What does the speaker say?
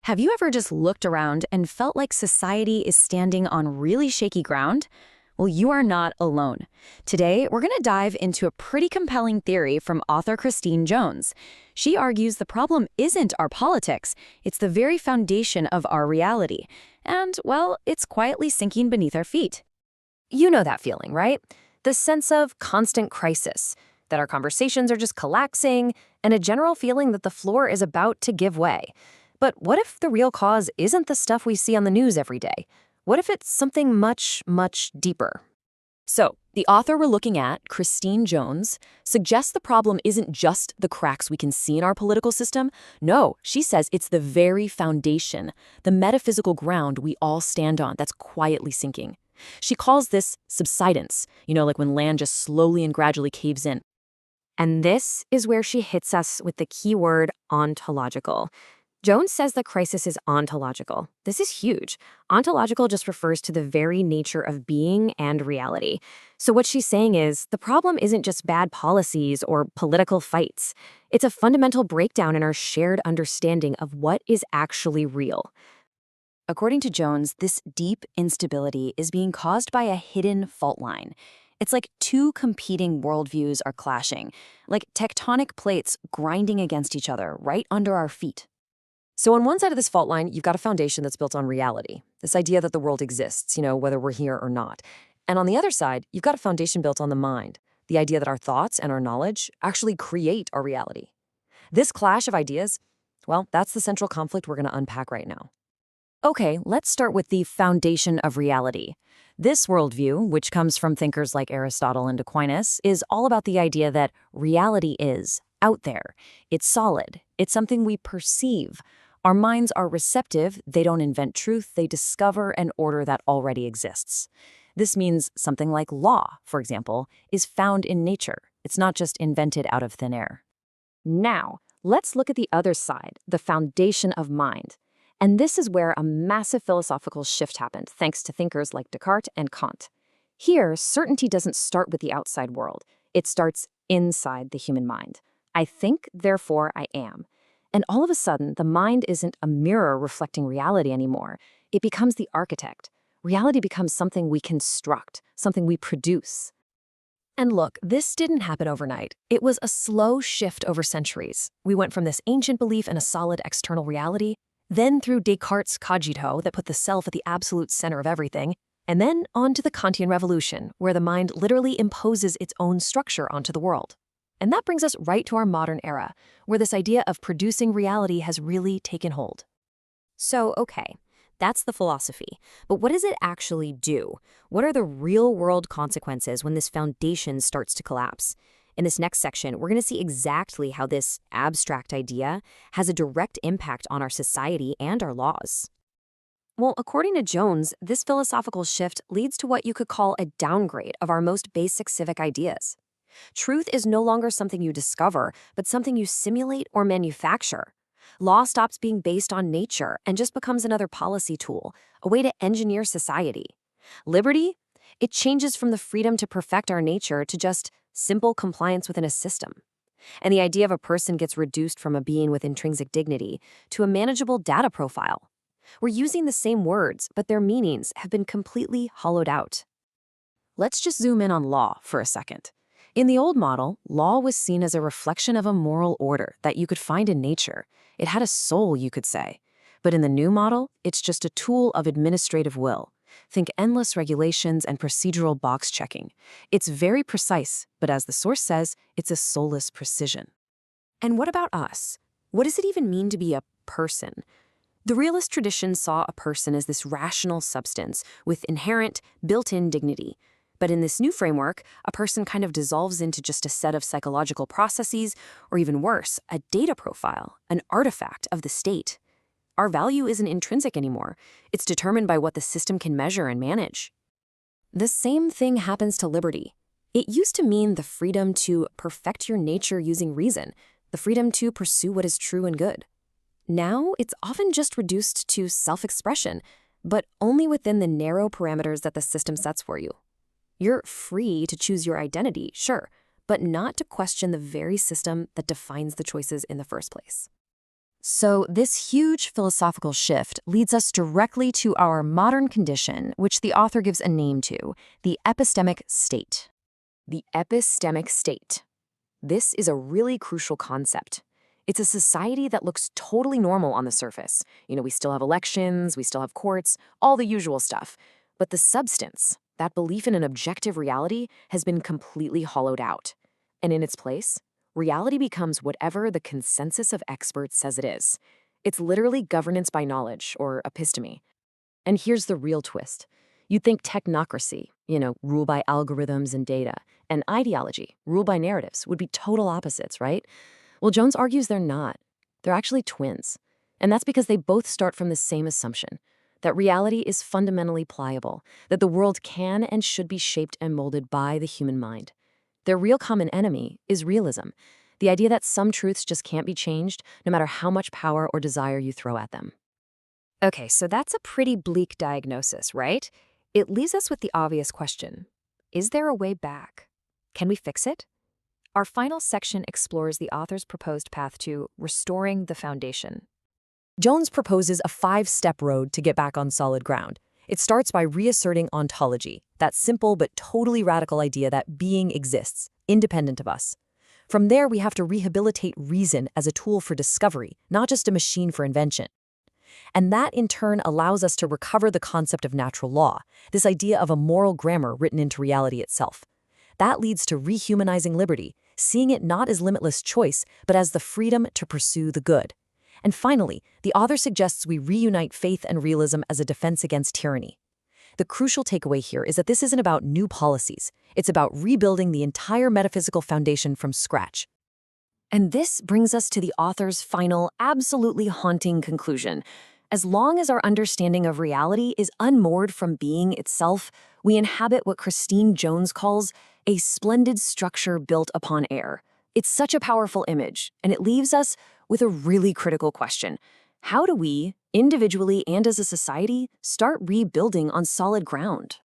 Have you ever just looked around and felt like society is standing on really shaky ground? Well, you are not alone. Today, we're going to dive into a pretty compelling theory from author Christine Jones. She argues the problem isn't our politics, it's the very foundation of our reality. And, well, it's quietly sinking beneath our feet. You know that feeling, right? The sense of constant crisis, that our conversations are just collapsing, and a general feeling that the floor is about to give way. But what if the real cause isn't the stuff we see on the news every day? What if it's something much, much deeper? So, the author we're looking at, Christine Jones, suggests the problem isn't just the cracks we can see in our political system. No, she says it's the very foundation, the metaphysical ground we all stand on that's quietly sinking. She calls this subsidence, like when land just slowly and gradually caves in. And this is where she hits us with the key word ontological. Jones says the crisis is ontological. This is huge. Ontological just refers to the very nature of being and reality. So what she's saying is, the problem isn't just bad policies or political fights. It's a fundamental breakdown in our shared understanding of what is actually real. According to Jones, this deep instability is being caused by a hidden fault line. It's like two competing worldviews are clashing, like tectonic plates grinding against each other right under our feet. So on one side of this fault line, you've got a foundation that's built on reality, this idea that the world exists, whether we're here or not. And on the other side, you've got a foundation built on the mind, the idea that our thoughts and our knowledge actually create our reality. This clash of ideas, well, that's the central conflict we're going to unpack right now. Okay, let's start with the foundation of reality. This worldview, which comes from thinkers like Aristotle and Aquinas, is all about the idea that reality is out there. It's solid. It's something we perceive. Our minds are receptive, they don't invent truth, they discover an order that already exists. This means something like law, for example, is found in nature. It's not just invented out of thin air. Now, let's look at the other side, the foundation of mind. And this is where a massive philosophical shift happened, thanks to thinkers like Descartes and Kant. Here, certainty doesn't start with the outside world. It starts inside the human mind. I think, therefore I am. And all of a sudden, the mind isn't a mirror reflecting reality anymore. It becomes the architect. Reality becomes something we construct, something we produce. And look, this didn't happen overnight. It was a slow shift over centuries. We went from this ancient belief in a solid external reality, then through Descartes' cogito that put the self at the absolute center of everything, and then on to the Kantian revolution, where the mind literally imposes its own structure onto the world. And that brings us right to our modern era, where this idea of producing reality has really taken hold. So, okay, that's the philosophy. But what does it actually do? What are the real-world consequences when this foundation starts to collapse? In this next section, we're going to see exactly how this abstract idea has a direct impact on our society and our laws. Well, according to Jones, this philosophical shift leads to what you could call a downgrade of our most basic civic ideas. Truth is no longer something you discover, but something you simulate or manufacture. Law stops being based on nature and just becomes another policy tool, a way to engineer society. Liberty? It changes from the freedom to perfect our nature to just simple compliance within a system. And the idea of a person gets reduced from a being with intrinsic dignity to a manageable data profile. We're using the same words, but their meanings have been completely hollowed out. Let's just zoom in on law for a second. In the old model, law was seen as a reflection of a moral order that you could find in nature. It had a soul, you could say. But in the new model, it's just a tool of administrative will. Think endless regulations and procedural box checking. It's very precise, but as the source says, it's a soulless precision. And what about us? What does it even mean to be a person? The realist tradition saw a person as this rational substance with inherent, built-in dignity. But in this new framework, a person kind of dissolves into just a set of psychological processes, or even worse, a data profile, an artifact of the state. Our value isn't intrinsic anymore. It's determined by what the system can measure and manage. The same thing happens to liberty. It used to mean the freedom to perfect your nature using reason, the freedom to pursue what is true and good. Now, it's often just reduced to self-expression, but only within the narrow parameters that the system sets for you. You're free to choose your identity, sure, but not to question the very system that defines the choices in the first place. So this huge philosophical shift leads us directly to our modern condition, which the author gives a name to, the epistemic state. The epistemic state. This is a really crucial concept. It's a society that looks totally normal on the surface. We still have elections, we still have courts, all the usual stuff. But the substance, that belief in an objective reality, has been completely hollowed out. And in its place, reality becomes whatever the consensus of experts says it is. It's literally governance by knowledge, or episteme. And here's the real twist. You'd think technocracy, rule by algorithms and data, and ideology, rule by narratives, would be total opposites, right? Well, Jones argues they're not. They're actually twins. And that's because they both start from the same assumption, that reality is fundamentally pliable, that the world can and should be shaped and molded by the human mind. Their real common enemy is realism, the idea that some truths just can't be changed, no matter how much power or desire you throw at them. Okay, so that's a pretty bleak diagnosis, right? It leaves us with the obvious question. Is there a way back? Can we fix it? Our final section explores the author's proposed path to restoring the foundation. Jones proposes a 5-step road to get back on solid ground. It starts by reasserting ontology, that simple but totally radical idea that being exists, independent of us. From there, we have to rehabilitate reason as a tool for discovery, not just a machine for invention. And that, in turn, allows us to recover the concept of natural law, this idea of a moral grammar written into reality itself. That leads to rehumanizing liberty, seeing it not as limitless choice, but as the freedom to pursue the good. And finally, the author suggests we reunite faith and realism as a defense against tyranny. The crucial takeaway here is that this isn't about new policies. It's about rebuilding the entire metaphysical foundation from scratch. And this brings us to the author's final, absolutely haunting conclusion. As long as our understanding of reality is unmoored from being itself, we inhabit what Christine Jones calls a splendid structure built upon air. It's such a powerful image, and it leaves us with a really critical question. How do we, individually and as a society, start rebuilding on solid ground?